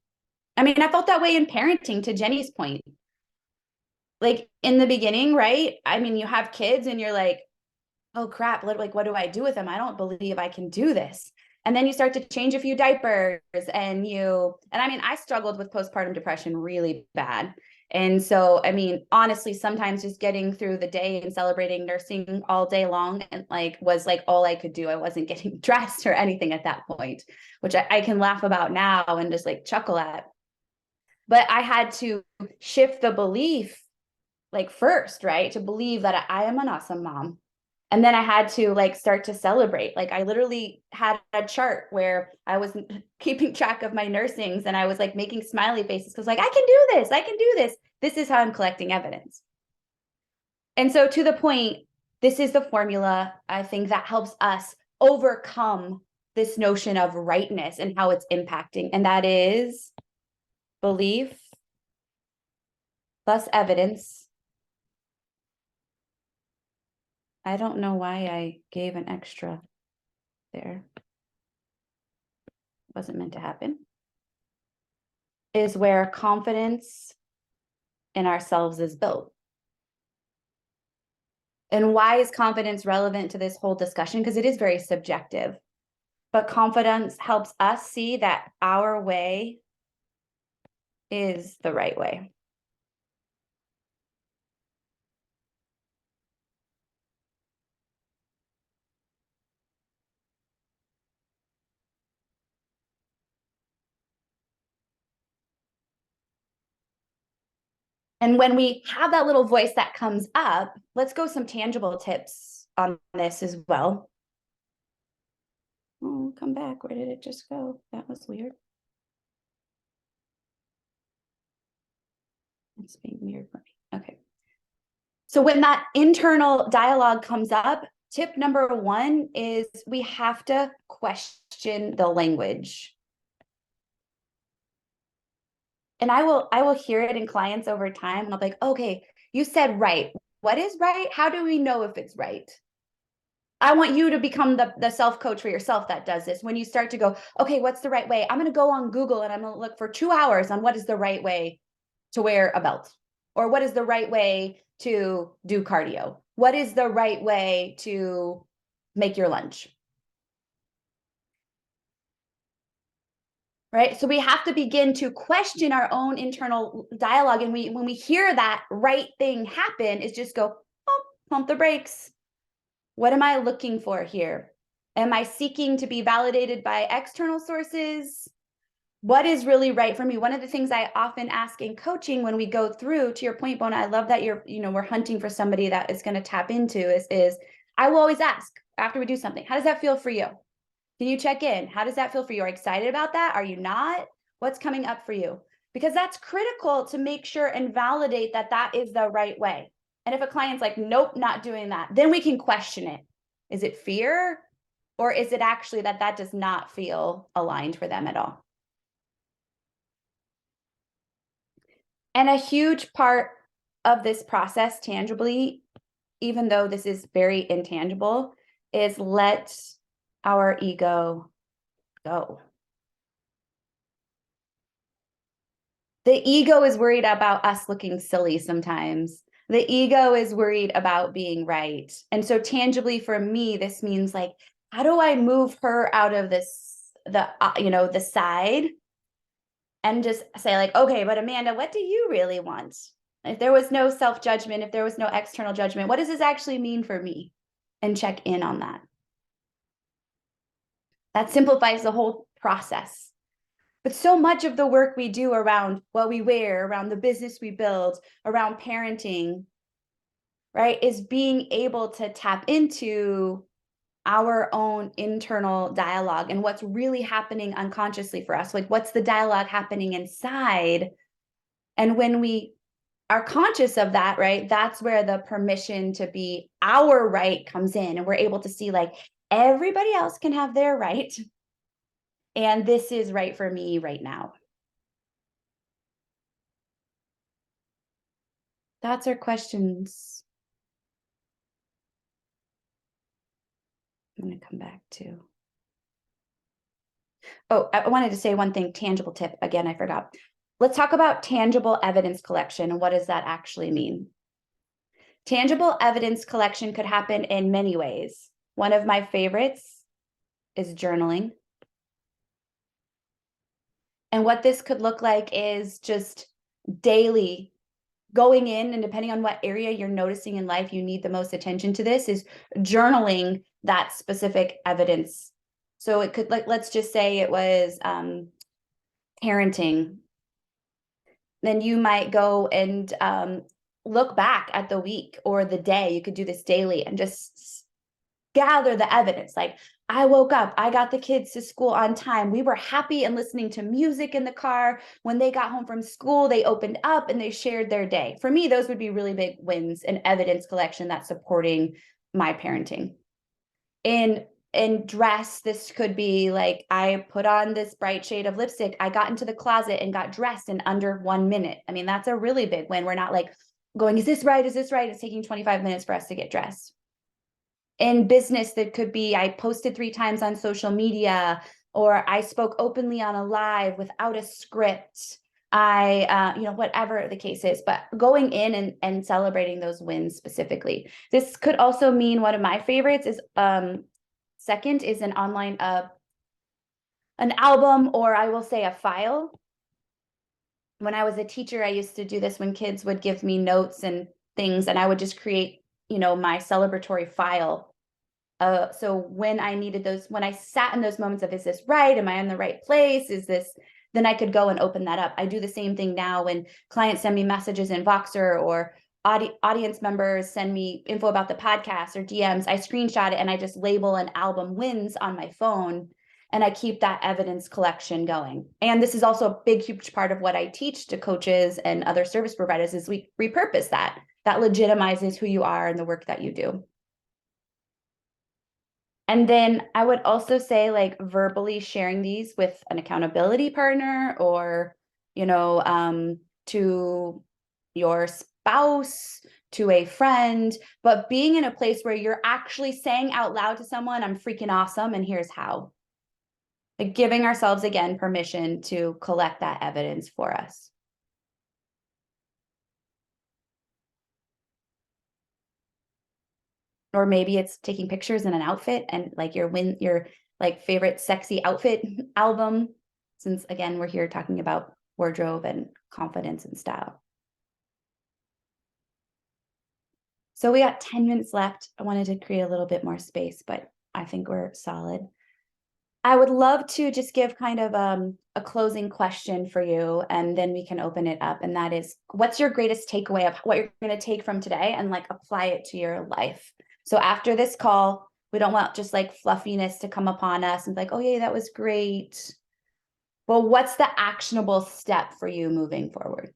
Speaker 2: I mean, I felt that way in parenting, to Jenny's point. Like in the beginning, right? I mean, you have kids and you're like, oh crap, what do I do with them? I don't believe I can do this. And then you start to change a few diapers, and I mean, I struggled with postpartum depression really bad. And so, I mean, honestly, sometimes just getting through the day and celebrating nursing all day long and was like all I could do. I wasn't getting dressed or anything at that point, which I can laugh about now and just like chuckle at. But I had to shift the belief first, right? To believe that I am an awesome mom. And then I had to start to celebrate. I literally had a chart where I was keeping track of my nursings, and I was making smiley faces because I can do this. I can do this. This is how I'm collecting evidence. And so, to the point, this is the formula, I think, that helps us overcome this notion of rightness and how it's impacting. And that is belief plus evidence. I don't know why I gave an extra there. Wasn't meant to happen. Is where confidence in ourselves is built. And why is confidence relevant to this whole discussion? Because it is very subjective. But confidence helps us see that our way is the right way. And when we have that little voice that comes up, let's go some tangible tips on this as well. Oh, come back. Where did it just go? That was weird. It's being weird for me. Okay. So when that internal dialogue comes up, tip number one is we have to question the language. And I will hear it in clients over time, and I'll be like, okay, you said right. What is right? How do we know if it's right? I want you to become the self-coach for yourself that does this. When you start to go, okay, what's the right way? I'm going to go on Google and I'm going to look for 2 hours on what is the right way to wear a belt, or what is the right way to do cardio? What is the right way to make your lunch? Right? So we have to begin to question our own internal dialogue. And when we hear that right thing happen, is just go, oh, pump the brakes. What am I looking for here? Am I seeking to be validated by external sources? What is really right for me? One of the things I often ask in coaching when we go through, to your point, Bona, I love that we're hunting for somebody that is going to tap into is I will always ask after we do something, how does that feel for you? Can you check in? How does that feel for you? Are you excited about that? Are you not? What's coming up for you? Because that's critical to make sure and validate that that is the right way. And if a client's like, nope, not doing that, then we can question it. Is it fear? Or is it actually that that does not feel aligned for them at all? And a huge part of this process tangibly, even though this is very intangible, is let our ego go. The ego is worried about us looking silly sometimes. The ego is worried about being right. And so tangibly for me, this means like, how do I move her out of the side and just say like, okay, but Amanda, what do you really want? If there was no self-judgment, if there was no external judgment, what does this actually mean for me? And check in on that. That simplifies the whole process. But so much of the work we do around what we wear, around the business we build, around parenting, right, is being able to tap into our own internal dialogue and what's really happening unconsciously for us. Like, what's the dialogue happening inside? And when we are conscious of that, right, that's where the permission to be our right comes in. And we're able to see like everybody else can have their right. And this is right for me right now. Thoughts or questions? I'm going to come back to. Oh, I wanted to say one thing, tangible tip. Again, I forgot. Let's talk about tangible evidence collection. And what does that actually mean? Tangible evidence collection could happen in many ways. One of my favorites is journaling. And what this could look like is just daily going in, and depending on what area you're noticing in life you need the most attention to, this is journaling that specific evidence. So it could, like, let's just say it was parenting. Then you might go and look back at the week or the day. You could do this daily and just gather the evidence. Like, I woke up, I got the kids to school on time. We were happy and listening to music in the car. When they got home from school, they opened up and they shared their day. For me, those would be really big wins and evidence collection that's supporting my parenting. In dress, this could be like, I put on this bright shade of lipstick. I got into the closet and got dressed in under 1 minute. I mean, that's a really big win. We're not like going, is this right? Is this right? It's taking 25 minutes for us to get dressed. In business, that could be, I posted 3 times on social media, or I spoke openly on a live without a script. Whatever the case is, but going in and celebrating those wins specifically. This could also mean, one of my favorites is, second is an online, an album, or I will say a file. When I was a teacher, I used to do this when kids would give me notes and things, and I would just create, my celebratory file. So when I needed those, when I sat in those moments of, is this right? Am I in the right place? Then I could go and open that up. I do the same thing now when clients send me messages in Voxer, or audience members send me info about the podcast or DMs. I screenshot it and I just label an album wins on my phone, and I keep that evidence collection going. And this is also a big, huge part of what I teach to coaches and other service providers, is we repurpose that. That legitimizes who you are and the work that you do. And then I would also say, like, verbally sharing these with an accountability partner, or, to your spouse, to a friend, but being in a place where you're actually saying out loud to someone, I'm freaking awesome, and here's how. Like, giving ourselves, again, permission to collect that evidence for us. Or maybe it's taking pictures in an outfit and like your like favorite sexy outfit album, since again, we're here talking about wardrobe and confidence and style. So we got 10 minutes left. I wanted to create a little bit more space, but I think we're solid. I would love to just give kind of a closing question for you, and then we can open it up. And that is, what's your greatest takeaway of what you're going to take from today and like apply it to your life? So after this call, we don't want just like fluffiness to come upon us and be like, oh yeah, that was great. Well, what's the actionable step for you moving forward?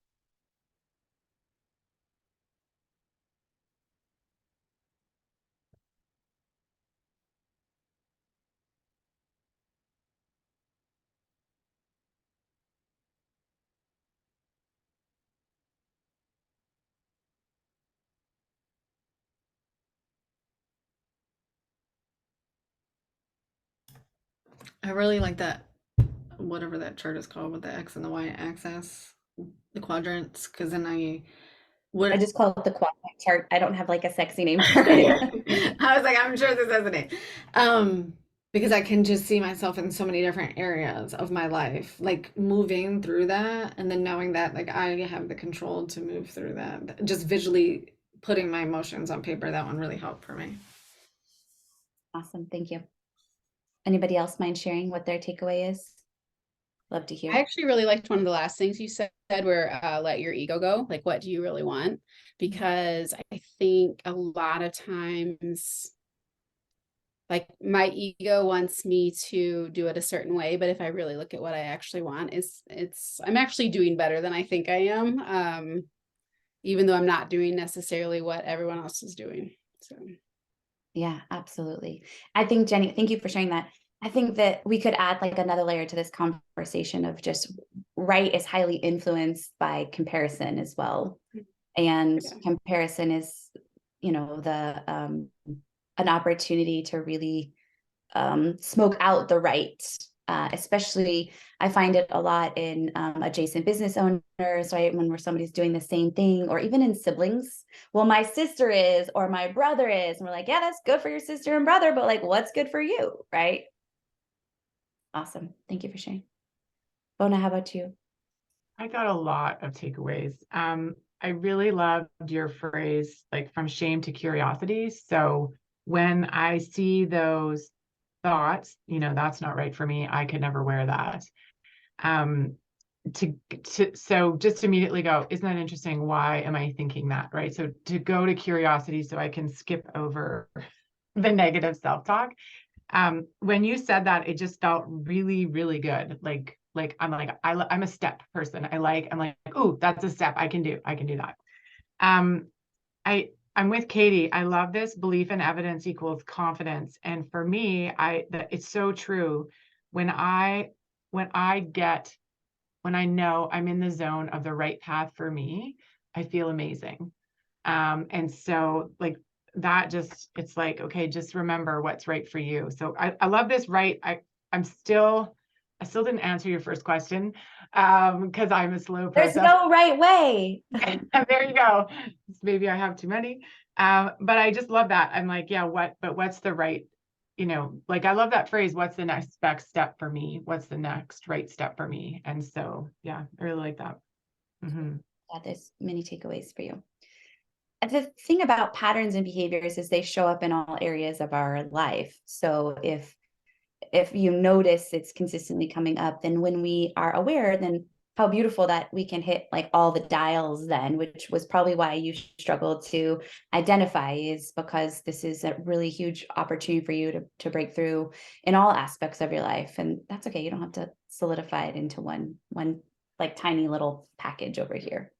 Speaker 1: I really like that, whatever that chart is called with the X and the Y axis, the quadrants, because then
Speaker 2: I
Speaker 1: would.
Speaker 2: just call it the quadrant chart. I don't have like a sexy name for it.
Speaker 1: I was like, I'm sure this has a name. Because I can just see myself in so many different areas of my life, like moving through that, and then knowing that like I have the control to move through that. Just visually putting my emotions on paper, that one really helped for me.
Speaker 2: Awesome. Thank you. Anybody else mind sharing what their takeaway is? Love to
Speaker 3: I
Speaker 2: hear.
Speaker 3: actually really liked one of the last things you said where let your ego go. Like, what do you really want? Because I think a lot of times, like my ego wants me to do it a certain way, but if I really look at what I actually want, I'm actually doing better than I think I am. Even though I'm not doing necessarily what everyone else is doing. So
Speaker 2: Yeah, absolutely. I think, Jenny, thank you for sharing that. I think that we could add like another layer to this conversation of just right is highly influenced by comparison as well. And
Speaker 3: yeah.
Speaker 2: comparison is, the an opportunity to really smoke out the right. Especially, I find it a lot in adjacent business owners, right? When somebody's doing the same thing, or even in siblings. Well, my sister is, or my brother is, and we're like, yeah, that's good for your sister and brother, but like, what's good for you, right? Awesome. Thank you for sharing. Bona, how about you?
Speaker 4: I got a lot of takeaways. I really loved your phrase, like from shame to curiosity. So when I see those thoughts, that's not right for me. I could never wear that. Um, so just immediately go, isn't that interesting? Why am I thinking that? Right. So to go to curiosity so I can skip over the negative self-talk. When you said that, it just felt really, really good. I'm a step person. I'm like, oh, that's a step I can do that. Um, I'm with Katie. I love this belief in evidence equals confidence. And for me, it's so true. When I know I'm in the zone of the right path for me, I feel amazing. And so like that it's like, okay, just remember what's right for you. So I love this, right? I still didn't answer your first question because I'm a slow
Speaker 2: There's
Speaker 4: processor.
Speaker 2: no right way.
Speaker 4: There you go. Maybe I have too many. But I just love that. I'm like, yeah, what's the right, like I love that phrase, what's the next best step for me? What's the next right step for me? And so, yeah, I really like that. Mm-hmm.
Speaker 2: Yeah, there's many takeaways for you. The thing about patterns and behaviors is they show up in all areas of our life. So if you notice it's consistently coming up, then when we are aware, then how beautiful that we can hit like all the dials then, which was probably why you struggled to identify, is because this is a really huge opportunity for you to break through in all aspects of your life. And that's okay. You don't have to solidify it into one like tiny little package over here.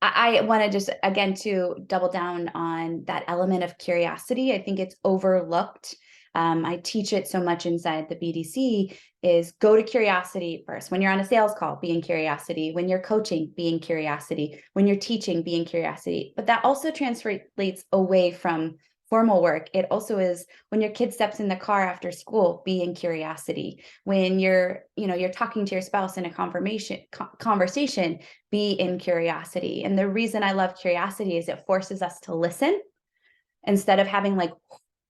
Speaker 2: I want to just, again, to double down on that element of curiosity. I think it's overlooked. I teach it so much inside the BDC is go to curiosity first. When you're on a sales call, be in curiosity. When you're coaching, be in curiosity. When you're teaching, be in curiosity. But that also translates away from formal work. It also is when your kid steps in the car after school, be in curiosity. When you're talking to your spouse in a conversation, be in curiosity. And the reason I love curiosity is it forces us to listen instead of having like,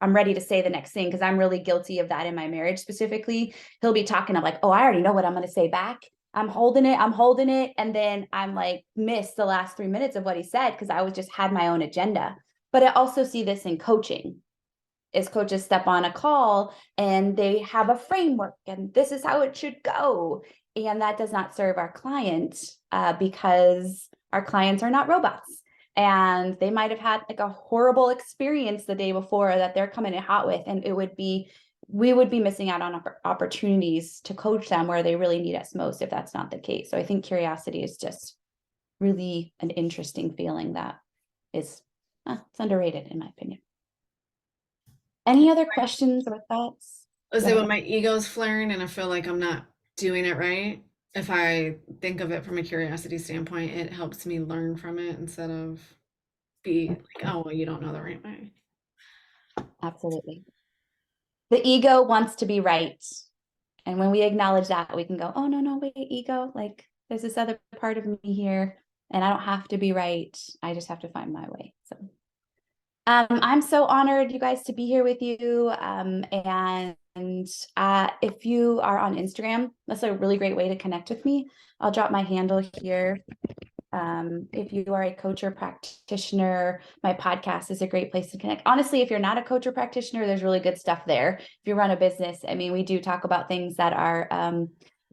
Speaker 2: I'm ready to say the next thing, because I'm really guilty of that in my marriage specifically. He'll be talking, I'm like, oh, I already know what I'm going to say back. I'm holding it. And then I'm like, miss the last 3 minutes of what he said because I was just had my own agenda. But I also see this in coaching. Is coaches step on a call and they have a framework and this is how it should go. And that does not serve our client because our clients are not robots. And they might have had like a horrible experience the day before that they're coming in hot with. And we would be missing out on opportunities to coach them where they really need us most if that's not the case. So I think curiosity is just really an interesting feeling that is, it's underrated in my opinion. Any other questions or thoughts?
Speaker 1: Let's
Speaker 2: Go
Speaker 1: say
Speaker 2: ahead.
Speaker 1: when my ego's flaring and I feel like I'm not doing it right, if I think of it from a curiosity standpoint, it helps me learn from it instead of be like, oh, well, you don't know the right way.
Speaker 2: Absolutely. The ego wants to be right. And when we acknowledge that, we can go, oh, no, wait, ego, like there's this other part of me here, and I don't have to be right. I just have to find my way. So I'm so honored, you guys, to be here with you. And if you are on Instagram, that's a really great way to connect with me. I'll drop my handle here. If you are a coach or practitioner, my podcast is a great place to connect. Honestly, if you're not a coach or practitioner, there's really good stuff there. If you run a business, I mean, we do talk about things that are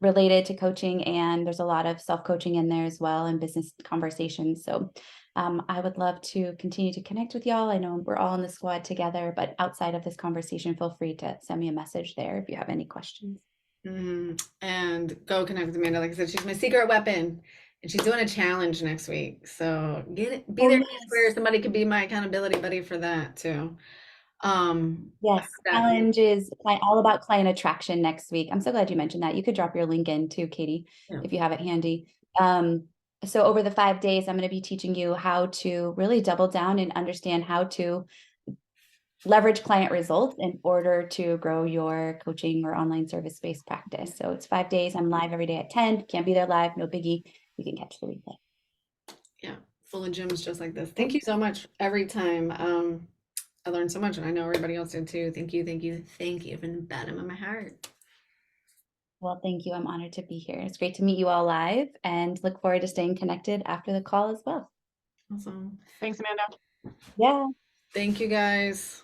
Speaker 2: related to coaching, and there's a lot of self-coaching in there as well, and business conversations. So I would love to continue to connect with y'all. I know we're all in the squad together, but outside of this conversation, feel free to send me a message there if you have any questions.
Speaker 1: And go connect with Amanda. Like I said, she's my secret weapon. And she's doing a challenge next week. So be there where somebody could be my accountability buddy for that too.
Speaker 2: Yes, challenge is all about client attraction next week. I'm so glad you mentioned that. You could drop your link in too, Katie, if you have it handy. So over the 5 days, I'm going to be teaching you how to really double down and understand how to leverage client results in order to grow your coaching or online service-based practice. So it's 5 days. I'm live every day at 10. Can't be there live, no biggie. You can catch the replay.
Speaker 1: Yeah, full of gems just like this. Thank you so much every time. I learned so much, and I know everybody else did too. Thank you from the bottom of my heart.
Speaker 2: Well, thank you. I'm honored to be here. It's great to meet you all live, and look forward to staying connected after the call as well.
Speaker 1: Awesome.
Speaker 4: Thanks, Amanda.
Speaker 2: Yeah.
Speaker 1: Thank you, guys.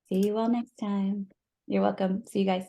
Speaker 2: See you all next time. You're welcome. See you guys.